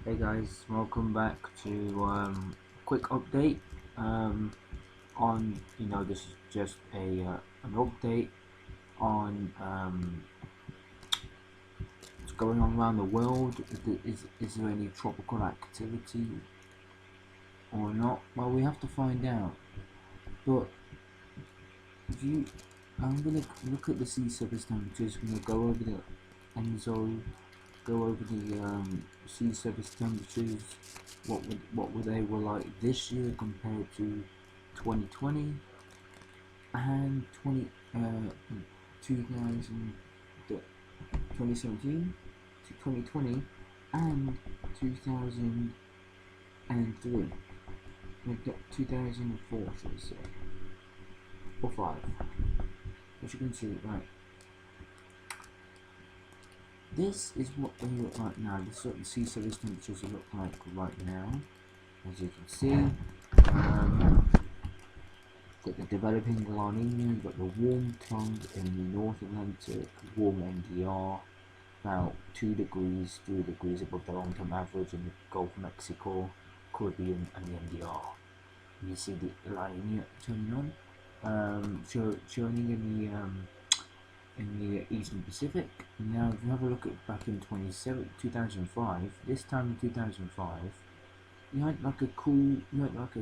Hey guys, welcome back to quick update on this is just an update on what's going on around the world. Is there any tropical activity or not? Well, we have to find out. But if you, I'm gonna look at the sea surface temperatures. I'm gonna go over the Enzo, go over the sea surface temperatures. What were they were like this year compared to 2020 and 2017 to 2020 and 2003, 2004 should I say, or 5, as you can see. Right, this is what they look like now. This is what the sea surface temperatures look like right now. As you can see, got the developing La Nina, you've got the warm tongue in the North Atlantic, warm NDR, about 2 degrees, 3 degrees above the long-term average in the Gulf of Mexico, Caribbean and the NDR. And you see the La Nina turning on, showing in the Eastern Pacific. Now if you have a look at back in 2005, this time in 2005, you had like a cool, neutral,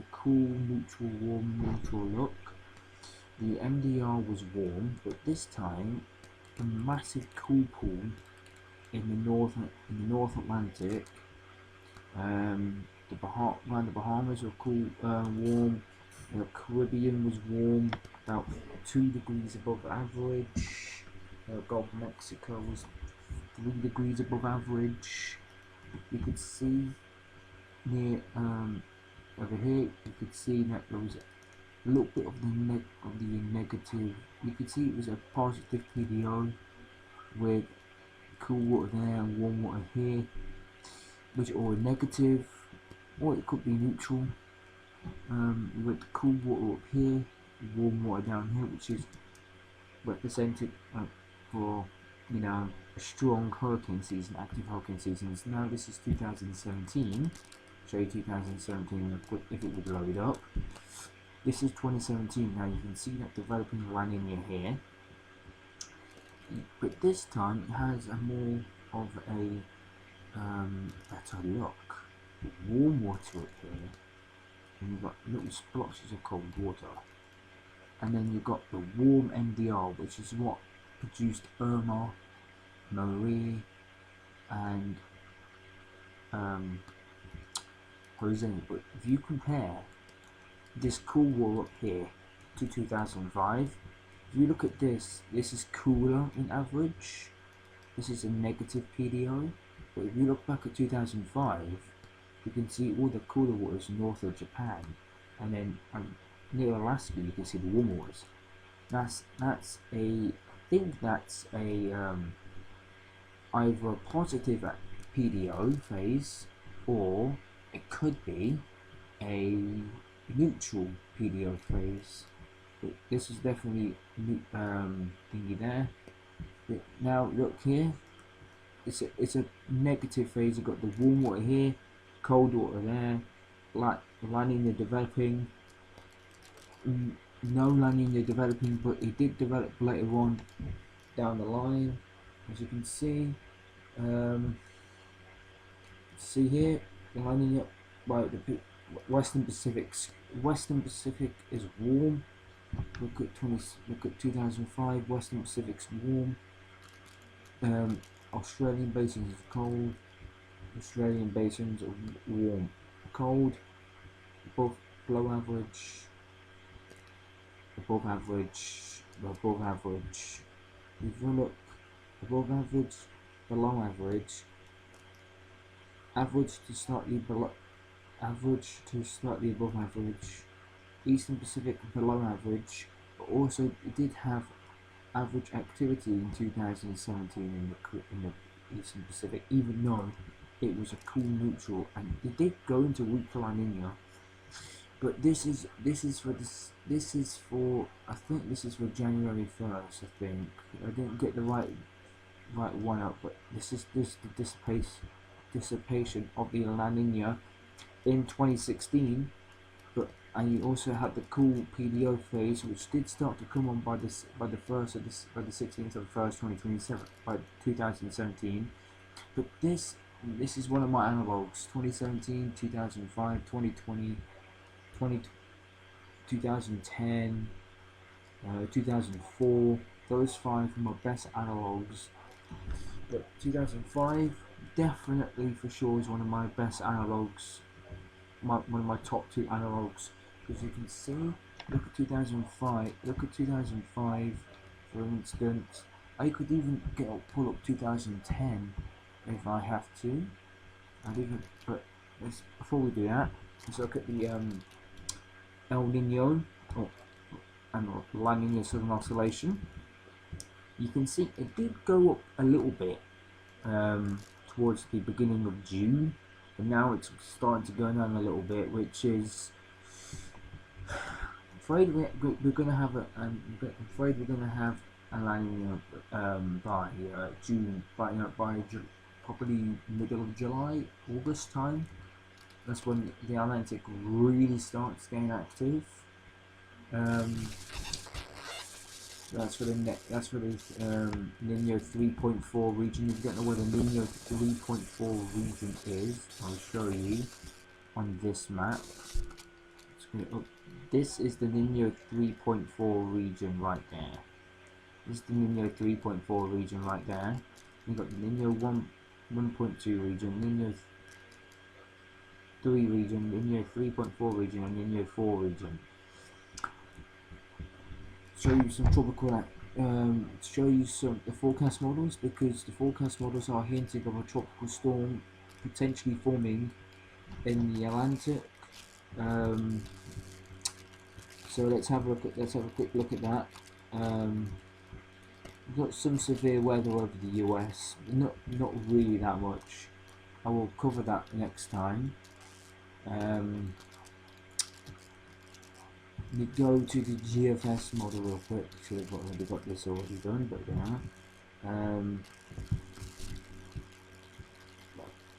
warm, neutral look. The MDR was warm, but this time a massive cool pool in the North Atlantic. Around the Bahamas were cool, warm. The Caribbean was warm, about 2 degrees above average. Gulf of Mexico was 3 degrees above average. You could see near over here, you could see that there was a little bit of the negative. You could see it was a positive PDO with cool water there and warm water here, which or negative, or it could be neutral. With cool water up here, warm water down here, which is represented for a strong hurricane season, active hurricane seasons. Now this is 2017. Show you 2017 if it would load up. This is 2017. Now you can see that developing La Nina here, but this time it has a more of a better look. Warm water up here, and you've got little splotches of cold water, and then you've got the warm NDR, which is what produced Irma, Marie, and Jose. But if you compare this cool water up here to 2005, if you look at this is cooler in average. This is a negative PDO. But if you look back at 2005, you can see all the cooler waters north of Japan, and then near Alaska you can see the warm waters. I think that's a either a positive PDO phase, or it could be a neutral PDO phase. But this is definitely thingy there. But now look here, it's a negative phase. You've got the warm water here, cold water there, like La Nina developing. No La Nina developing, but it did develop later on down the line, as you can see. See here, La Nina, right, the Western Pacific is warm. Look at 2005. Western Pacific's warm. Australian basins is cold. Australian basins are warm, cold, below average, above average, above average. If you look above average, below average, average to slightly below, average to slightly above average, Eastern Pacific below average, but also it did have average activity in 2017 in the Eastern Pacific, even though it was a cool neutral, and it did go into weak La Nina. But this is for I think this is for January 1st. I think I didn't get the right one up, but this dissipation of the La Nina in 2016, and you also had the cool PDO phase, which did start to come on by the 16th of the first 2027 by 2017. But this is one of my analogs: 2017, 2005, 2020, 2010, 2004. Those 5 are my best analogs. But 2005 definitely for sure is one of my best analogs. One of my top 2 analogs, because you can see, look at 2005. Look at 2005, for instance. I could even pull up 2010 if I have to. But before we do that, let's look at the El Nino and La Nina Southern Oscillation. You can see it did go up a little bit towards the beginning of June, but now it's starting to go down a little bit, which is afraid we're going to have a La Nina by June, by probably middle of July, August time. That's when the Atlantic really starts getting active. That's for the Nino 3.4 region. If you don't know where the Nino 3.4 region is, I'll show you on this map. This is the Nino 3.4 region right there. This is the Nino 3.4 region right there. You've got the Nino 1.2 region, Nino 3 region, Nino 3.4 region, and Nino 4 region. Show you some the forecast models, because the forecast models are hinting of a tropical storm potentially forming in the Atlantic. So let's have a quick look at that. We've got some severe weather over the US, not really that much. I will cover that next time. Let me go to the GFS model real quick. Should have already got this already done, but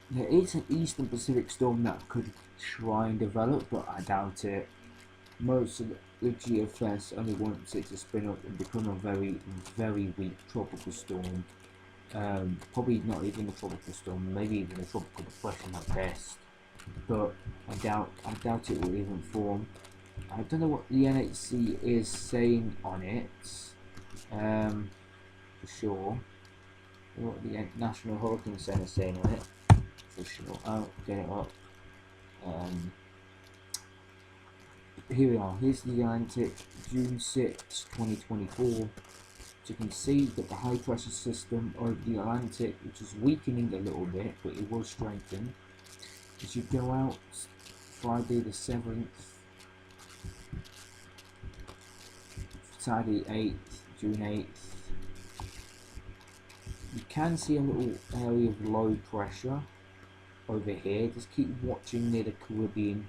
there is an Eastern Pacific storm that could try and develop, but I doubt it. Most of the GFS only wants it to spin up and become a very, very weak tropical storm. Probably not even a tropical storm, maybe even a tropical depression at best. But I doubt it will even form. I don't know what the NHC is saying on it, for sure. What the National Hurricane Center is saying on it, for sure. I'll get it up. Here we are. Here's the Atlantic, June 6, 2024. So you can see that the high pressure system over the Atlantic, which is weakening a little bit, but it will strengthen. As you go out, Friday the 7th, Saturday 8th, June 8th, you can see a little area of low pressure over here. Just keep watching near the Caribbean,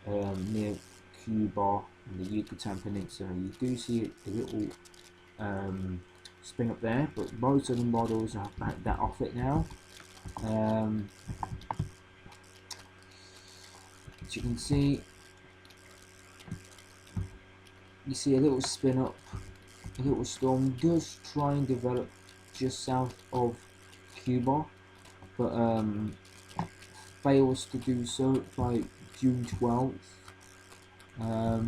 near Cuba and the Yucatan Peninsula. You do see a little spin up there, but most of the models have backed that off it now. As you can see, you see a little spin up, a little storm does try and develop just south of Cuba, but fails to do so by June 12th. As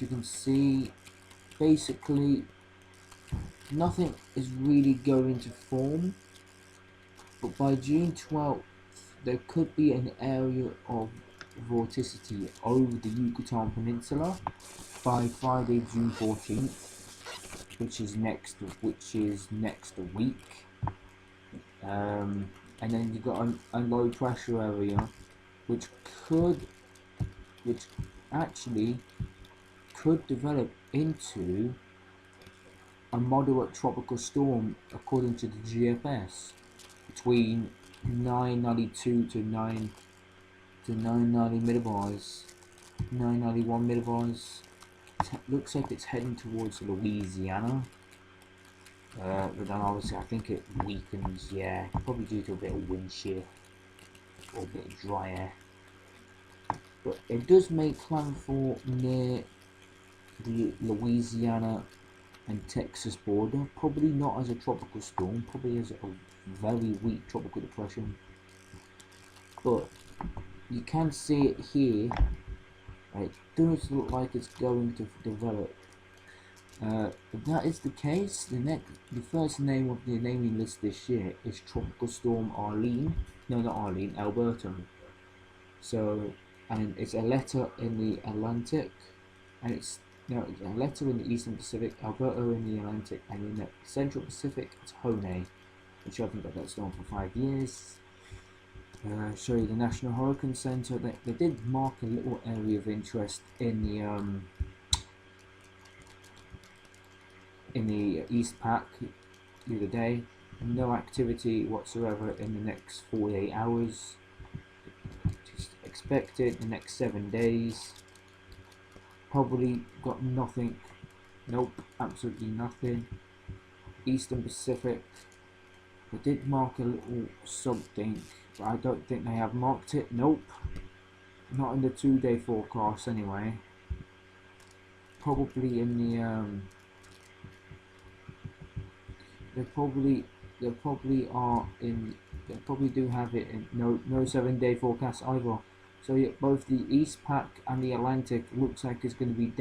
you can see, basically nothing is really going to form, but by June 12th there could be an area of vorticity over the Yucatan Peninsula by Friday, June 14th, which is next week. And then you got a low pressure area, which actually could develop into a moderate tropical storm according to the GFS between 992 to 990 millibars, 991 millibars. Looks like it's heading towards Louisiana. But then obviously I think it weakens, yeah, probably due to a bit of wind shear or a bit of dry air. But it does make landfall near the Louisiana and Texas border, probably not as a tropical storm, probably as a very weak tropical depression. But you can see it here. It does look like it's going to develop. If that is the case, the first name of the naming list this year is Tropical Storm Arlene. No, not Arlene, Alberta. So, and it's a letter in the Atlantic, and it's a letter in the Eastern Pacific, Alberta in the Atlantic, and in the Central Pacific, it's Hone, which I haven't got that storm for 5 years. Show you the National Hurricane Center. They did mark a little area of interest in the East Pac the other day. No activity whatsoever in the next 48 hours. Just expected the next 7 days. Probably got nothing. Nope, absolutely nothing. Eastern Pacific. They did mark a little something, but I don't think they have marked it. Nope. Not in the 2-day forecast anyway. Probably in the they probably do have it in no 7-day forecast either. So yeah, both the East Pac and the Atlantic looks like it's going to be